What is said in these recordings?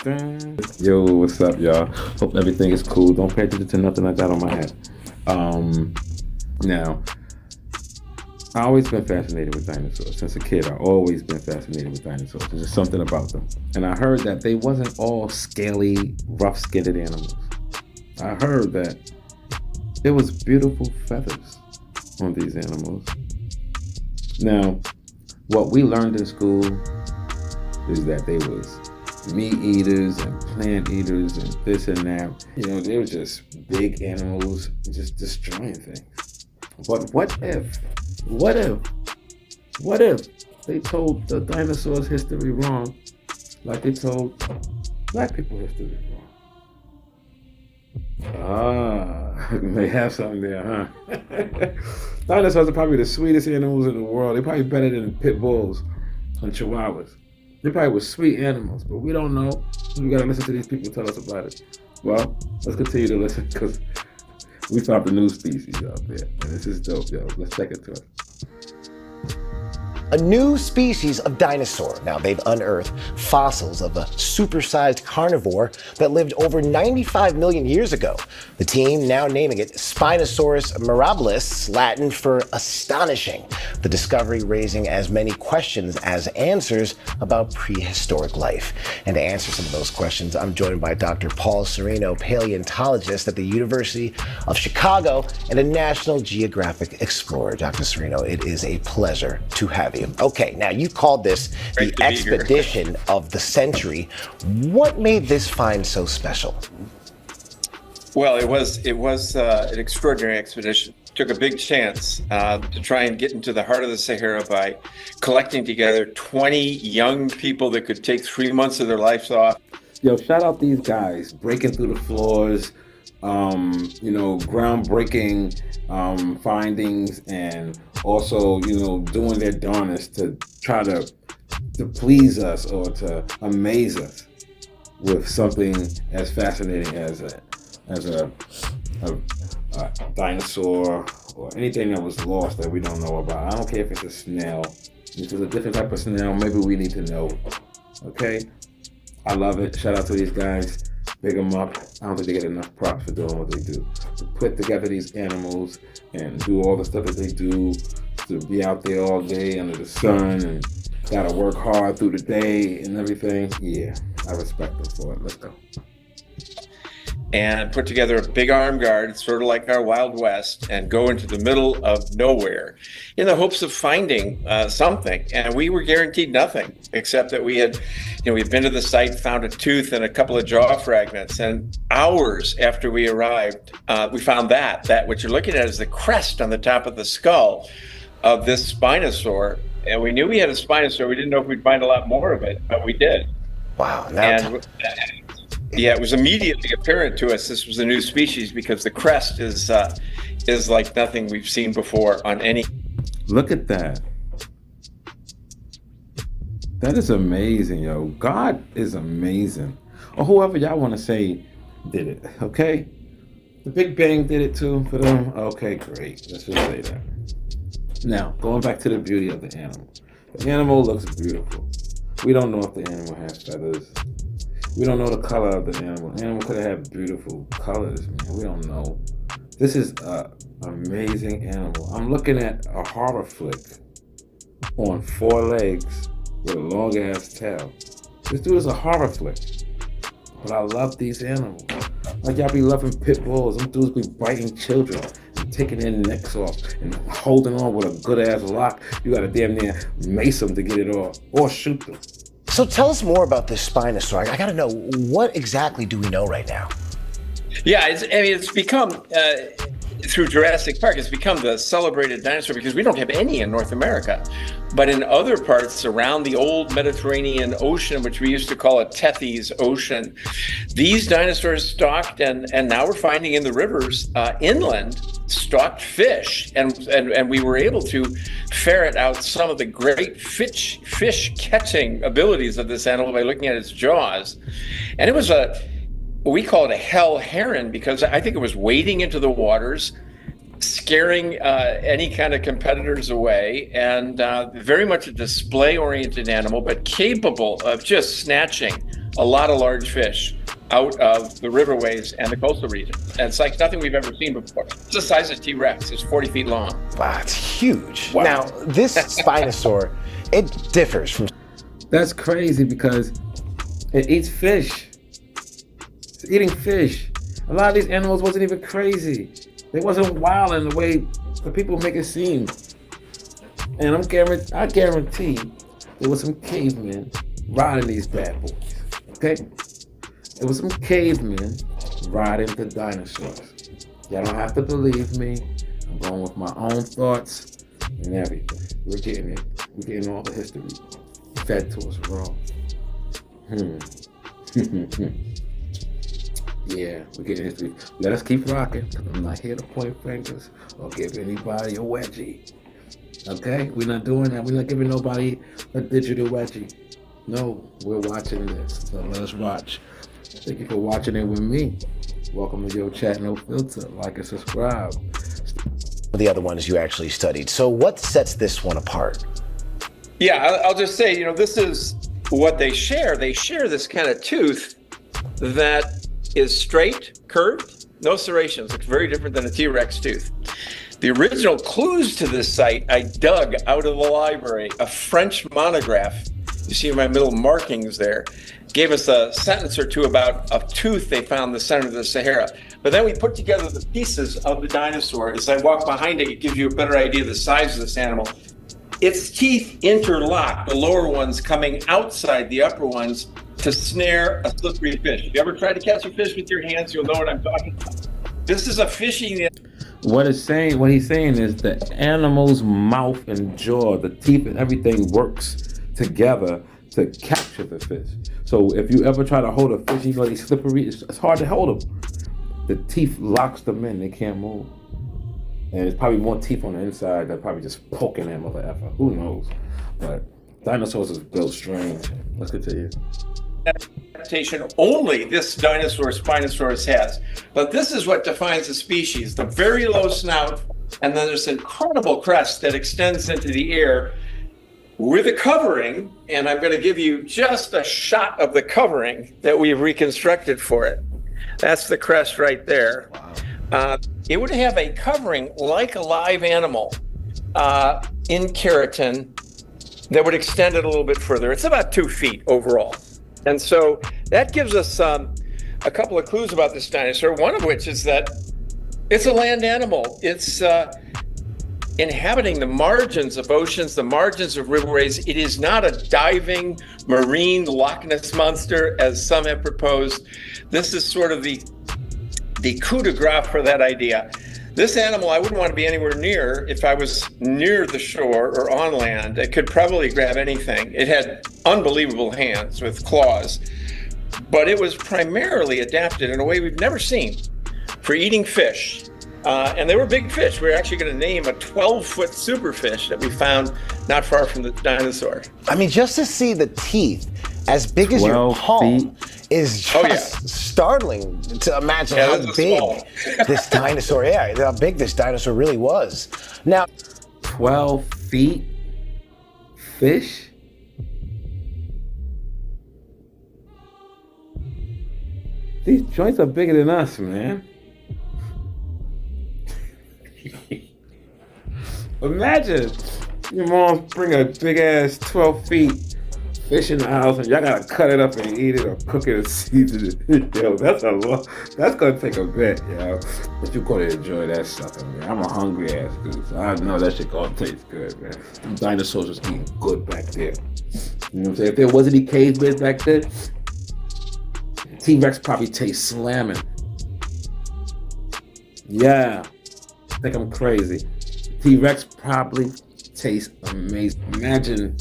Yo, what's up, y'all? Hope everything is cool. Don't pay attention to nothing I got on my head. Now, I always been fascinated with dinosaurs. Since a kid, I always been fascinated with dinosaurs. There's just something about them. And I heard that they wasn't all scaly, rough-skinned animals. I heard that there was beautiful feathers on these animals. Now, what we learned in school is that they was meat eaters and plant eaters and this and that. They were just big animals just destroying things. But what if they told the dinosaurs' history wrong, like they told black people history wrong? They have something there, huh? Dinosaurs are probably the sweetest animals in the world. They're probably better than pit bulls and chihuahuas. They probably were sweet animals, but we don't know. We gotta listen to these people tell us about it. Well, let's continue to listen because we found a new species out there. And this is dope, yo. Let's check it to it. A new species of dinosaur. Now, they've unearthed fossils of a supersized carnivore that lived over 95 million years ago. The team now naming it Spinosaurus mirabilis, Latin for astonishing. The discovery raising as many questions as answers about prehistoric life. And to answer some of those questions, I'm joined by Dr. Paul Sereno, paleontologist at the University of Chicago and a National Geographic explorer. Dr. Sereno, it is a pleasure to have you. Okay, now you called this the expedition of the century. What made this find so special? Well, it was an extraordinary expedition. Took a big chance to try and get into the heart of the Sahara by collecting together 20 young people that could take 3 months of their lives off. Yo, shout out these guys breaking through the floors, groundbreaking findings, and also, doing their darnest to try to please us or to amaze us with something as fascinating as a dinosaur or anything that was lost that we don't know about. I don't care if it's a snail. If it's a different type of snail, maybe we need to know. Okay? I love it. Shout out to these guys. Big them up. I don't think they get enough props for doing what they do. To put together these animals and do all the stuff that they do, to be out there all day under the sun and gotta work hard through the day and everything. Yeah, I respect them for it. Let's go. And put together a big armed guard, sort of like our Wild West, and go into the middle of nowhere in the hopes of finding something. And we were guaranteed nothing, except that we'd been to the site, found a tooth and a couple of jaw fragments. And hours after we arrived, we found that what you're looking at is the crest on the top of the skull of this Spinosaur. And we knew we had a Spinosaur. We didn't know if we'd find a lot more of it, but we did. Wow. Yeah, it was immediately apparent to us this was a new species because the crest is like nothing we've seen before on any. Look at that. That is amazing, yo. God is amazing. Or whoever y'all want to say did it, okay? The Big Bang did it too for them. Okay, great. Let's just say that. Now, going back to the beauty of the animal. The animal looks beautiful. We don't know if the animal has feathers. We don't know the color of the animal. The animal could have had beautiful colors, man. We don't know. This is an amazing animal. I'm looking at a horror flick on 4 legs with a long ass tail. This dude is a horror flick. But I love these animals. Like y'all be loving pit bulls. Them dudes be biting children and taking their necks off and holding on with a good ass lock. You gotta damn near mace them to get it off or shoot them. So tell us more about this Spinosaur. I gotta know, what exactly do we know right now? Yeah, it's become, through Jurassic Park, it's become the celebrated dinosaur because we don't have any in North America. But in other parts around the old Mediterranean Ocean, which we used to call it Tethys Ocean, these dinosaurs stalked, and now we're finding in the rivers inland stalked fish. And we were able to ferret out some of the great fish catching abilities of this animal by looking at its jaws. And it was we call it a hell heron because I think it was wading into the waters, scaring any kind of competitors away, and very much a display-oriented animal, but capable of just snatching a lot of large fish out of the riverways and the coastal region. And it's like nothing we've ever seen before. It's the size of T-Rex. It's 40 feet long. Wow, it's huge. Wow. Now, this Spinosaur, it differs from... That's crazy because it eats fish. It's eating fish. A lot of these animals wasn't even crazy. They wasn't wild in the way the people make it seem. And I guarantee there was some cavemen riding these bad boys. Okay? There was some cavemen riding the dinosaurs. Y'all don't have to believe me. I'm going with my own thoughts and everything. We're getting it. We're getting all the history fed to us raw. Yeah, we're getting history. Let us keep rocking, because I'm not here to point fingers or give anybody a wedgie. Okay? We're not doing that. We're not giving nobody a digital wedgie. No, we're watching this. So let us watch. Thank you for watching it with me. Welcome to Yo Chat No Filter. Like and subscribe. the other ones you actually studied. So what sets this one apart? Yeah, I'll just say, this is what they share. They share this kind of tooth that is straight, curved, no serrations. Looks very different than a T-Rex tooth. The original clues to this site I dug out of the library. A French monograph, you see my middle markings there, gave us a sentence or two about a tooth they found in the center of the Sahara. But then we put together the pieces of the dinosaur. As I walk behind it, it gives you a better idea of the size of this animal. Its teeth interlock, the lower ones coming outside the upper ones to snare a slippery fish. If you ever tried to catch a fish with your hands, you'll know what I'm talking about. This is a fishing. What he's saying is the animal's mouth and jaw, the teeth and everything works together to capture the fish. So if you ever try to hold a fish, these slippery, it's hard to hold them. The teeth locks them in, they can't move. And there's probably more teeth on the inside that probably just poking that mother effer. Who knows? But dinosaurs is built strange. Let's continue. Adaptation only this dinosaur Spinosaurus has. But this is what defines the species, the very low snout, and then this incredible crest that extends into the air with a covering, and I'm going to give you just a shot of the covering that we've reconstructed for it. That's the crest right there. Wow. It would have a covering like a live animal in keratin that would extend it a little bit further. It's about 2 feet overall. And so that gives us a couple of clues about this dinosaur, one of which is that it's a land animal. It's inhabiting the margins of oceans, the margins of riverways. It is not a diving marine Loch Ness monster, as some have proposed. This is sort of the coup de grace for that idea. This animal I wouldn't want to be anywhere near if I was near the shore or on land. It could probably grab anything. It had unbelievable hands with claws, but it was primarily adapted in a way we've never seen for eating fish. And they were big fish. We're actually going to name a 12-foot superfish that we found not far from the dinosaur. I mean, just to see the teeth as big as your palm is just startling to imagine how big this dinosaur, how big this dinosaur really was. Now, 12 feet fish? These joints are bigger than us, man. Imagine your mom bring a big ass 12 feet fish in the house and y'all gotta cut it up and eat it or cook it or season it. Yo, that's a lot. That's gonna take a bit, yo. But you gonna enjoy that sucker, man. I'm a hungry ass dude, so I know that shit gonna taste good, man. Them dinosaurs was eating good back there. You know what I'm saying? If there wasn't any cavemen back then, T-Rex probably tastes slamming. Yeah. I think I'm crazy. T-Rex probably tastes amazing. Imagine.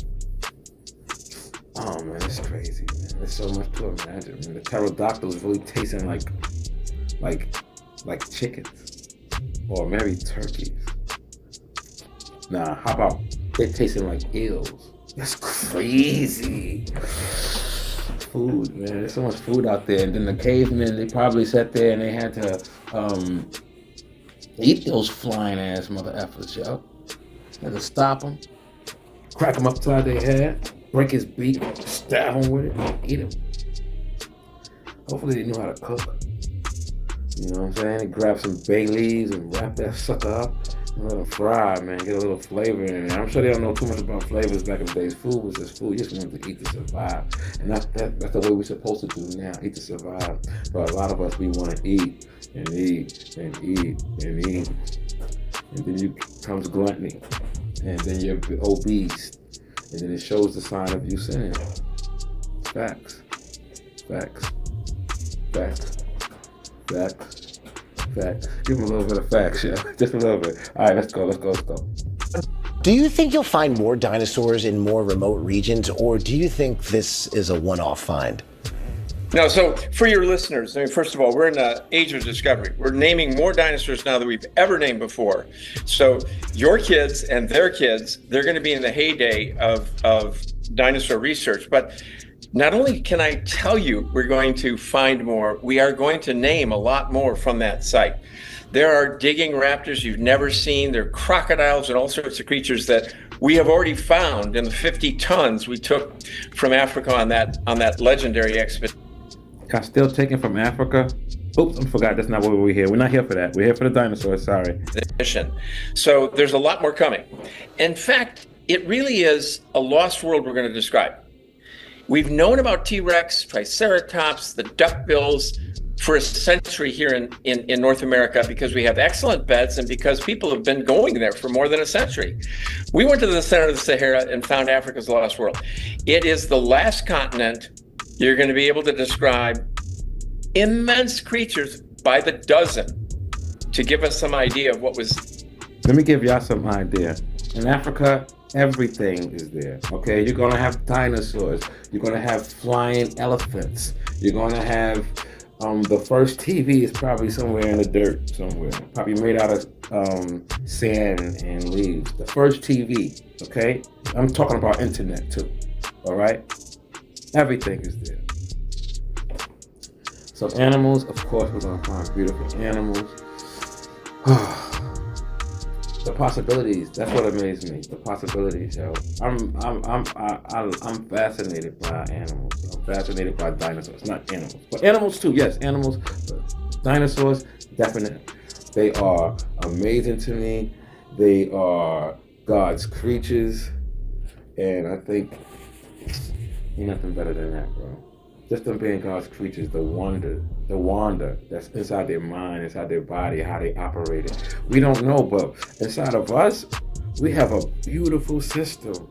Oh man, it's crazy, man. There's so much to imagine. Man. The pterodactyls really tasting like chickens. Or maybe turkeys. Nah, how about they're tasting like eels? That's crazy. Food, man. There's so much food out there. And then the cavemen, they probably sat there and they had to eat those flying ass mother effers, yo. Had to stop them, crack them upside their head, break his beak, stab him with it, eat him. Hopefully they knew how to cook. You know what I'm saying? They grab some bay leaves and wrap that sucker up and let them fry, man. Get a little flavor in it. I'm sure they don't know too much about flavors back in the days. Food was just food. You just wanted to eat to survive. And that's the way we're supposed to do now, eat to survive. But a lot of us, we want to eat and eat and eat and eat. And then comes gluttony. And then you're obese. And then it shows the sign of you sinning. Facts. Facts. Facts. Facts. Facts. Give them a little bit of facts, yeah. Just a little bit. All right, let's go. Do you think you'll find more dinosaurs in more remote regions, or do you think this is a one-off find? No, so for your listeners, I mean, first of all, we're in the age of discovery. We're naming more dinosaurs now than we've ever named before. So your kids and their kids, they're going to be in the heyday of dinosaur research. But not only can I tell you we're going to find more, we are going to name a lot more from that site. There are digging raptors you've never seen. There are crocodiles and all sorts of creatures that we have already found in the 50 tons we took from Africa on that legendary expedition. Got still taken from Africa? Oops, I forgot. That's not what we're here. We're not here for that. We're here for the dinosaurs. Sorry. So there's a lot more coming. In fact, it really is a lost world we're going to describe. We've known about T-Rex, Triceratops, the duckbills for a century here in North America because we have excellent beds and because people have been going there for more than a century. We went to the center of the Sahara and found Africa's lost world. It is the last continent you're going to be able to describe immense creatures by the dozen to give us some idea of what was. Let me give y'all some idea. In Africa, everything is there, okay? You're going to have dinosaurs. You're going to have flying elephants. You're going to have the first TV is probably somewhere in the dirt somewhere, probably made out of sand and leaves. The first TV, okay? I'm talking about internet too, all right? Everything is there. So animals, of course, we're gonna find beautiful animals. The possibilities, that's what amazes me. The possibilities, yo. I'm fascinated by animals. I'm fascinated by dinosaurs, not animals. But animals too, yes, animals. But dinosaurs, definitely. They are amazing to me. They are God's creatures. And I think ain't nothing better than that, bro. Just them being God's creatures, the wonder that's inside their mind, inside their body, how they operate it. We don't know, but inside of us, we have a beautiful system.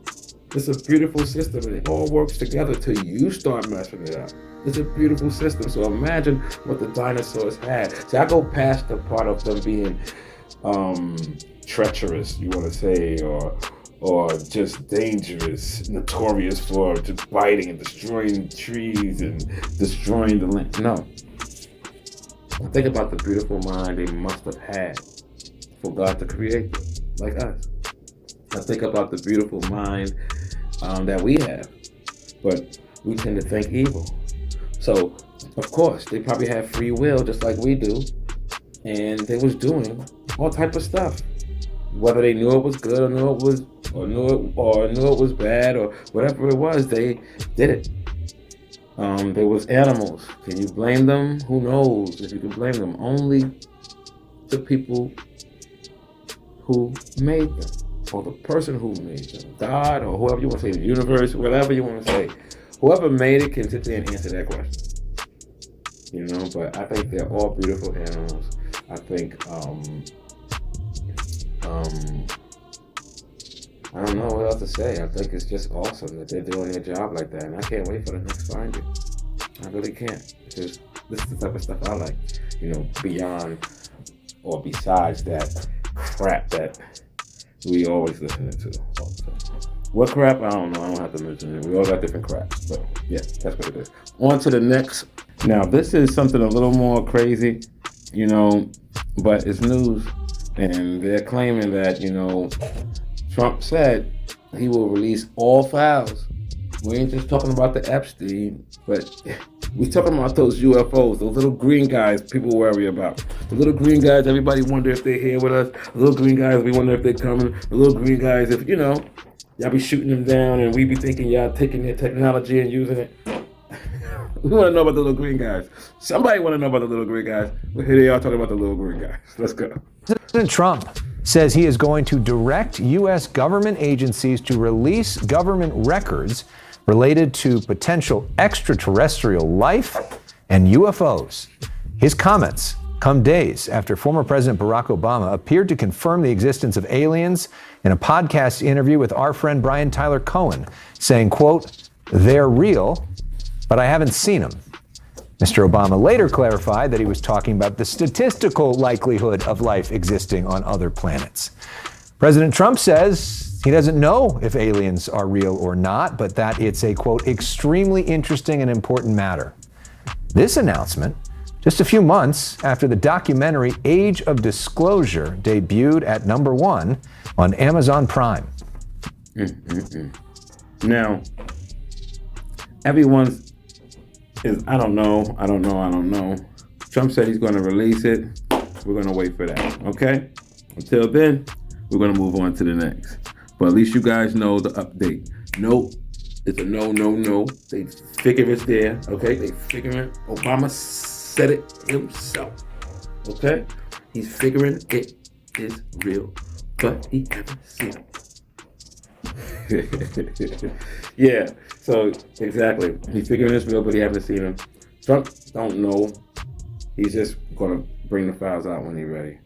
It's a beautiful system, and it all works together till you start messing it up. It's a beautiful system. So imagine what the dinosaurs had. See, I go past the part of them being treacherous, you want to say, or just dangerous, notorious for just biting and destroying trees and destroying the land. No. I think about the beautiful mind they must have had for God to create them, like us. I think about the beautiful mind that we have, but we tend to think evil. So, of course, they probably have free will just like we do, and they was doing all type of stuff. Whether they knew it was good or knew it was bad or whatever it was, they did it. There was animals. Can you blame them? Who knows if you can blame them? Only the people who made them, or the person who made them, God, or whoever you want to say, the universe, whatever you want to say. Whoever made it can sit there and answer that question. You know, but I think they're all beautiful animals. I think I don't know what else to say. I think it's just awesome that they're doing their job like that, and I can't wait for the next finding. I really can't, because this is the type of stuff I like, you know, beyond or besides that crap that we always listen to all the time. What crap? I don't know. I don't have to mention it. We all got different craps, but yeah, that's what it is. On to the next. Now, this is something a little more crazy, you know, but it's news, and they're claiming that, you know, Trump said he will release all files. We ain't just talking about the Epstein, but we talking about those UFOs, those little green guys people worry about. The little green guys, everybody wonder if they're here with us. The little green guys, we wonder if they're coming. The little green guys, if, you know, y'all be shooting them down and we be thinking y'all taking their technology and using it. We want to know about the little green guys. Somebody want to know about the little green guys. Well, here they are talking about the little green guys. Let's go. President Trump says he is going to direct U.S. government agencies to release government records related to potential extraterrestrial life and UFOs. His comments come days after former President Barack Obama appeared to confirm the existence of aliens in a podcast interview with our friend Brian Tyler Cohen, saying, quote, "They're real, but I haven't seen them." Mr. Obama later clarified that he was talking about the statistical likelihood of life existing on other planets. President Trump says he doesn't know if aliens are real or not, but that it's a, quote, "extremely interesting and important matter." This announcement, just a few months after the documentary Age of Disclosure debuted at #1 on Amazon Prime. Now, everyone's is, I don't know. Trump said he's going to release it. We're going to wait for that, okay? Until then, we're going to move on to the next. But at least you guys know the update. No, it's a no. They figure it's there, okay? They figure it. Obama said it himself, okay? He's figuring it is real, but he hasn't seen it. Yeah, so exactly. He's figuring it's real, but he hasn't seen him. Trump don't know. He's just gonna bring the files out when he's ready.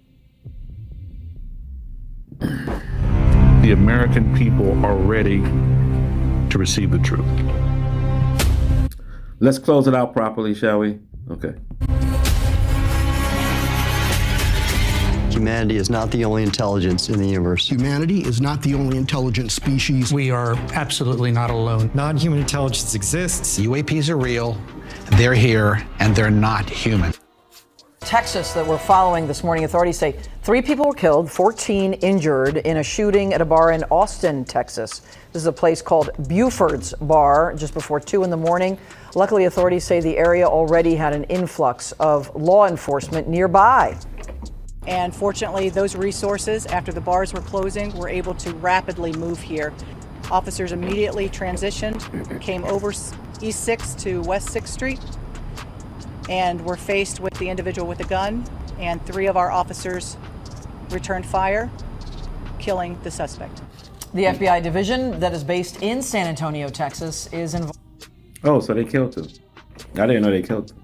The American people are ready to receive the truth. Let's close it out properly, shall we? Okay. Humanity is not the only intelligence in the universe. Humanity is not the only intelligent species. We are absolutely not alone. Non-human intelligence exists. UAPs are real, they're here, and they're not human. Texas that we're following this morning, authorities say 3 people were killed, 14 injured in a shooting at a bar in Austin, Texas. This is a place called Buford's Bar just before 2 in the morning. Luckily, authorities say the area already had an influx of law enforcement nearby. And fortunately, those resources, after the bars were closing, were able to rapidly move here. Officers immediately transitioned, came over East 6th to West 6th Street, and were faced with the individual with a gun, and 3 of our officers returned fire, killing the suspect. The FBI division that is based in San Antonio, Texas, is involved. Oh, so they killed him. I didn't know they killed him.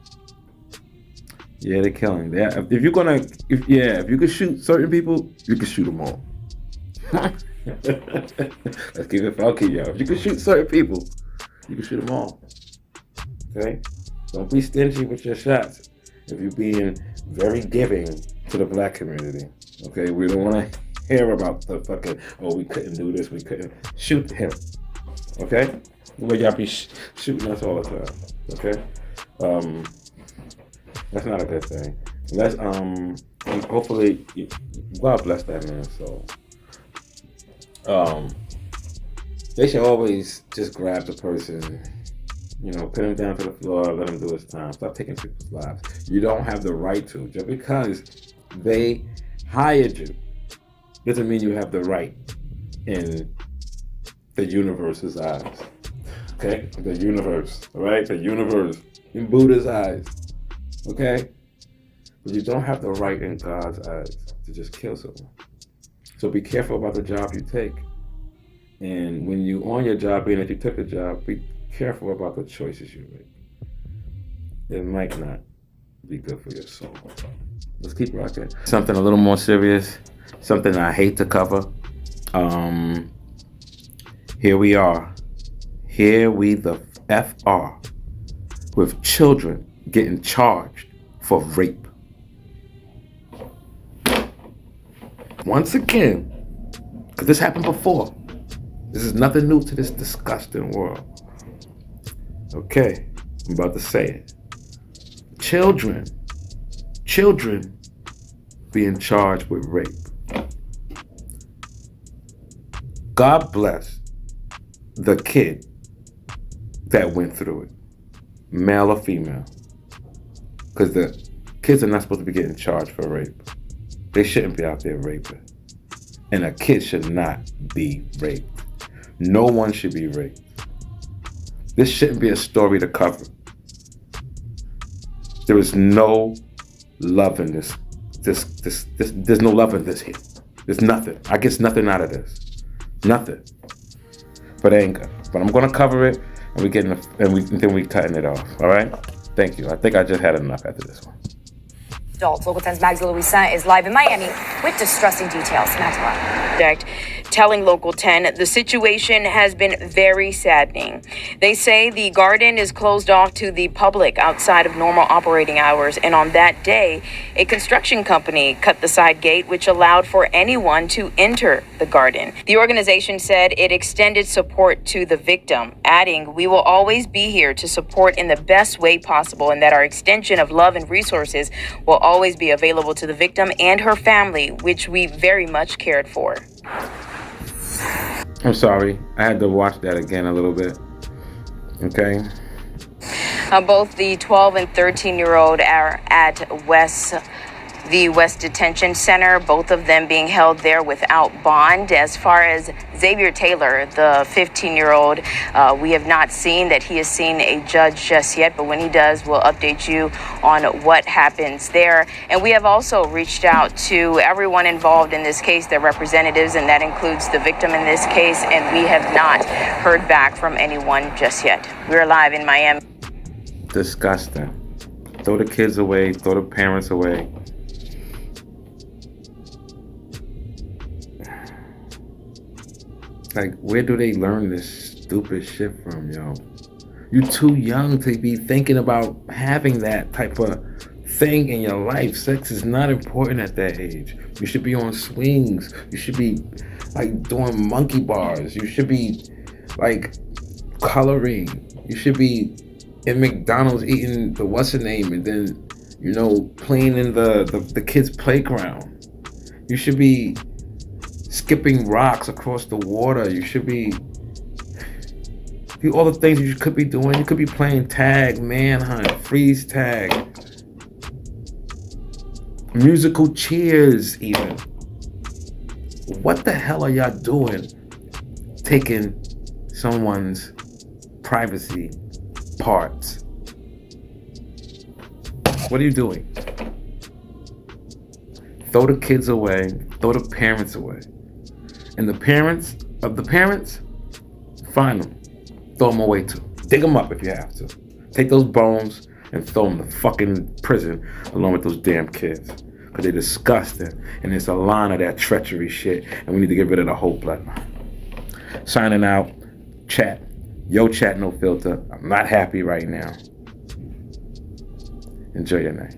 Yeah, they're killing. If you're gonna, if you could shoot certain people, you can shoot them all. Let's keep it funky, y'all. If you can shoot certain people, you can shoot them all. Okay? Don't be stingy with your shots. If you're being very giving to the black community, okay? We don't want to hear about the fucking, oh, we couldn't do this, we couldn't. Shoot him, okay? The way y'all be shooting us all the time, okay? That's not a good thing. Let's hopefully God bless that man's soul. They should always just grab the person, put him down to the floor, let him do his time. Stop taking people's lives. You don't have the right to. Just because they hired you doesn't mean you have the right in the universe's eyes. Okay? The universe, all right? The universe in Buddha's eyes. Okay? But you don't have the right in God's eyes to just kill someone. So be careful about the job you take. And when you on your job, being that you took the job, be careful about the choices you make. It might not be good for your soul. Let's keep rocking. Something a little more serious, something I hate to cover. Here we are. Here we the F are with children getting charged for rape. Once again, because this happened before. This is nothing new to this disgusting world. Okay, I'm about to say it. Children being charged with rape. God bless the kid that went through it, male or female. Because the kids are not supposed to be getting charged for rape. They shouldn't be out there raping. And a kid should not be raped. No one should be raped. This shouldn't be a story to cover. There is no love in this. There's no love in this here. There's nothing. I get nothing out of this. Nothing. But it ain't good. But I'm gonna cover it, and then we cutting it off. All right. Thank you. I think I just had enough after this one. Adults. Local 10's Mags Louisa is live in Miami with distressing details. Mags, telling Local 10 the situation has been very saddening. They say the garden is closed off to the public outside of normal operating hours, and on that day, a construction company cut the side gate, which allowed for anyone to enter the garden. The organization said it extended support to the victim, adding, "We will always be here to support in the best way possible, and that our extension of love and resources will always be available to the victim and her family, which we very much cared for." I'm sorry. I had to watch that again a little bit. Okay. Both the 12 and 13-year-old are at the West Detention Center, both of them being held there without bond. As far as Xavier Taylor, the 15-year-old, we have not seen that he has seen a judge just yet, but when he does, we'll update you on what happens there. And we have also reached out to everyone involved in this case, their representatives, and that includes the victim in this case, and we have not heard back from anyone just yet. We're live in Miami. Disgusting. Throw the kids away, throw the parents away. Like, where do they learn this stupid shit from, yo? You're too young to be thinking about having that type of thing in your life. Sex is not important at that age. You should be on swings. You should be, like, doing monkey bars. You should be, like, coloring. You should be in McDonald's eating the what's-her-name and then, you know, playing in the kids' playground. You should be skipping rocks across the water. You should be all the things you could be doing. You could be playing tag, manhunt, freeze tag, musical chairs even. What the hell are y'all doing taking someone's privacy parts? What are you doing? Throw the kids away, throw the parents away. And the parents of the parents, find them. Throw them away too. Dig them up if you have to. Take those bones and throw them in the fucking prison along with those damn kids. Because they're disgusting. And it's a line of that treachery shit. And we need to get rid of the whole bloodline. Signing out. Chat. Yo, chat, no filter. I'm not happy right now. Enjoy your night.